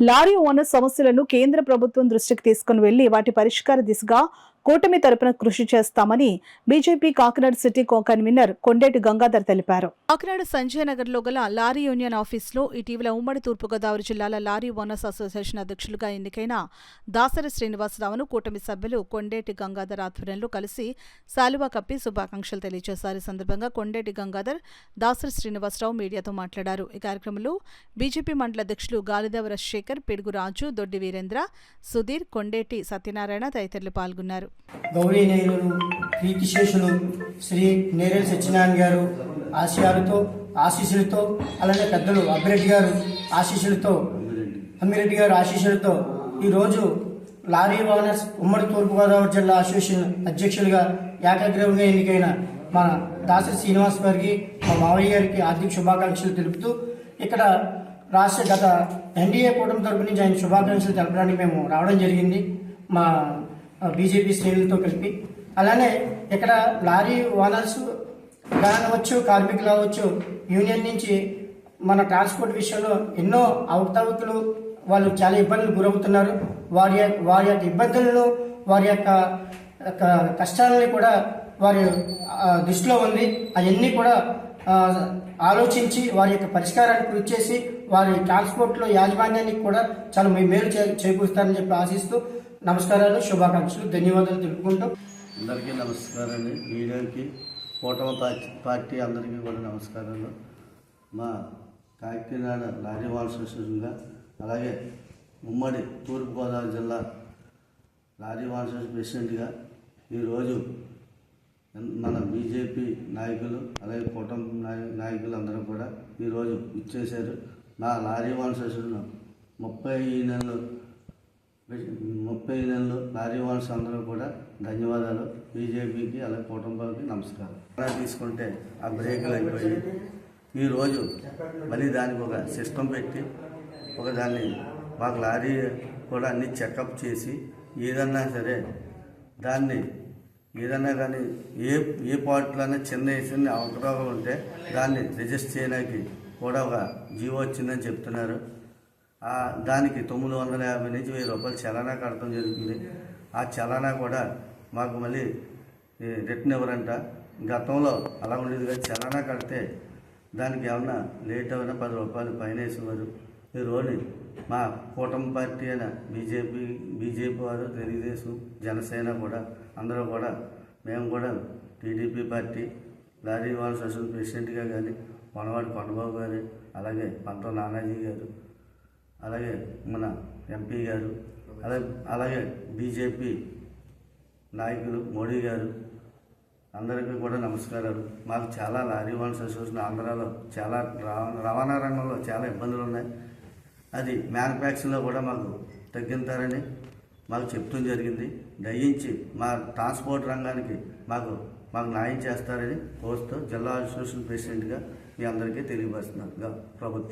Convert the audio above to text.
Lorry owner సమస్యలను కేంద్ర ప్రభుత్వం దృష్టికి తీసుకుని వెళ్లి వాటి పరిష్కార దిశగా కూటమి తరపున కృషి చేస్తామని BJP Kakinada city convener Kondeti Gangadhar తెలిపారు. కాకినాడ సంజయ్ నగర్ లో గల లారీ యూనియన్ ఆఫీసులో ఇటీవల ఉమ్మడి తూర్పుగోదావరి జిల్లాల లారీ ఓనర్స్ అసోసియేషన్ అధ్యక్షులుగా ఎన్నికైన దాసరి శ్రీనివాసరావును కూటమి సభ్యులు కొండేటి గంగాధర్ ఆధ్వర్యంలో కలిసి శాలువా కప్పి శుభాకాంక్షలు తెలియజేశారు. ఈ సందర్భంగా కొండేటి గంగాధర్ దాసరి శ్రీనివాసరావు మీడియాతో మాట్లాడారు. ఈ కార్యక్రమంలో బీజేపీ మండల అధ్యక్షులు గాలిదేవ రాజశేఖర్, పిడుగు రాజు, దొడ్డి వీరేంద్ర, సుధీర్, కొండేటి సత్యనారాయణ తదితరులు పాల్గొన్నారు. గౌరీనీయులు కీర్తిశేషులు శ్రీ నేరేడు సత్యనారాయణ గారు ఆశీస్సులతో అలానే పెద్దలు అమ్మిరెడ్డి గారు ఆశీస్సులతో ఈరోజు లారీ ఓనర్స్ ఉమ్మడి తూర్పుగోదావరి జిల్లా అసోసియేషన్ అధ్యక్షులుగా ఏకాగ్రీవంగా ఎన్నికైన మన దాసరి శ్రీనివాస్ గారికి, మా మావయ్య గారికి ఆర్థిక శుభాకాంక్షలు తెలుపుతూ ఇక్కడ గత ఎన్డీఏ కూటమి తరపు నుంచి ఆయన శుభాకాంక్షలు తెలపడానికి మేము రావడం జరిగింది, మా బీజేపీ శ్రేణులతో కలిపి. అలానే ఇక్కడ లారీ ఓనర్స్ కావచ్చు, కార్మికులు అవ్వచ్చు, యూనియన్ నుంచి మన ట్రాన్స్పోర్ట్ విషయంలో ఎన్నో అవకతవకలు, వాళ్ళు చాలా ఇబ్బందులు గురవుతున్నారు. వారి యొక్క ఇబ్బందులను, వారి యొక్క కష్టాలని కూడా వారి దృష్టిలో ఉంది. అవన్నీ కూడా ఆలోచించి వారి యొక్క పరిష్కారాన్ని కృషి చేసి వారి ట్రాన్స్పోర్ట్లో యాజమాన్యానికి కూడా చాలా మేలు చేకూరుస్తారని చెప్పి ఆశిస్తూ నమస్కారాలు, శుభాకాంక్షలు, ధన్యవాదాలు తెలుపుకుంటూ అందరికీ నమస్కారాలు. మీడియాకి, కూటమి పార్టీ అందరికీ కూడా నమస్కారాలు. మా కాకినాడ లారీ ఓనర్స్ అసోసియేషన్గా, అలాగే ఉమ్మడి తూర్పుగోదావరి జిల్లా లారీ ఓనర్స్ అసోసియేషన్ ప్రెసిడెంట్గా ఈరోజు మన బీజేపీ నాయకులు అలాగే కూటమి నాయకులు అందరూ కూడా ఈరోజు ఇచ్చేశారు. నా లారీ ఓనర్స్ అసోసియేషన్ 30 నెలలు లారీ ఓనర్స్ అందరూ కూడా ధన్యవాదాలు. బీజేపీకి అలాగే కుటుంబానికి నమస్కారం. తీసుకుంటే ఆ బ్రేకులు అయిపోయి ఈరోజు మళ్ళీ దానికి ఒక సిస్టమ్ పెట్టి దాన్ని మాకు లారీ కూడా అన్ని చెకప్ చేసి ఏదన్నా సరే దాన్ని ఏదన్నా కానీ ఏ పార్ట్లోనే చిన్న అవకరాలు ఉంటే దాన్ని రిజిస్టర్ చేయడానికి కూడా ఒక జీవో వచ్చిందని చెప్తున్నారు. దానికి 950 నుంచి 1000 రూపాయలు చలానా కడతాం జరుగుతుంది. ఆ చలానా కూడా మాకు మళ్ళీ రిటర్న్ ఇవ్వరంట. గతంలో అలా ఉండేది కదా, చలానా కడితే దానికి ఏమన్నా లేట్ అయినా 10 రూపాయలు పైన వేసేవారు. ఈరోజు మా కూటమి పార్టీ అయిన బీజేపీ వారు, తెలుగుదేశం, జనసేన కూడా అందరూ కూడా మేము కూడా TDP party lorry owners association ప్రెసిడెంట్గా కానీ వనవాడి కొండబాబు గారు, అలాగే పంతో నానాజీ గారు, అలాగే మన ఎంపీ గారు, అలాగే బీజేపీ నాయకులు మోడీ గారు అందరికీ కూడా నమస్కారాలు. మాకు చాలా లారీ ఓనర్స్ అసోసియేషన్ ఆంధ్రాలో చాలా రవాణా రంగంలో చాలా ఇబ్బందులు ఉన్నాయి. అది మ్యానుఫ్యాక్చరింగ్లో కూడా మాకు తగ్గించారని మాకు చెప్తూ జరిగింది. దయించి మా ట్రాన్స్పోర్ట్ రంగానికి మాకు న్యాయం చేస్తారని కోరుతూ జిల్లా అసోసియేషన్ ప్రెసిడెంట్గా మీ అందరికీ తెలియపరుస్తున్నారు ప్రభుత్వం.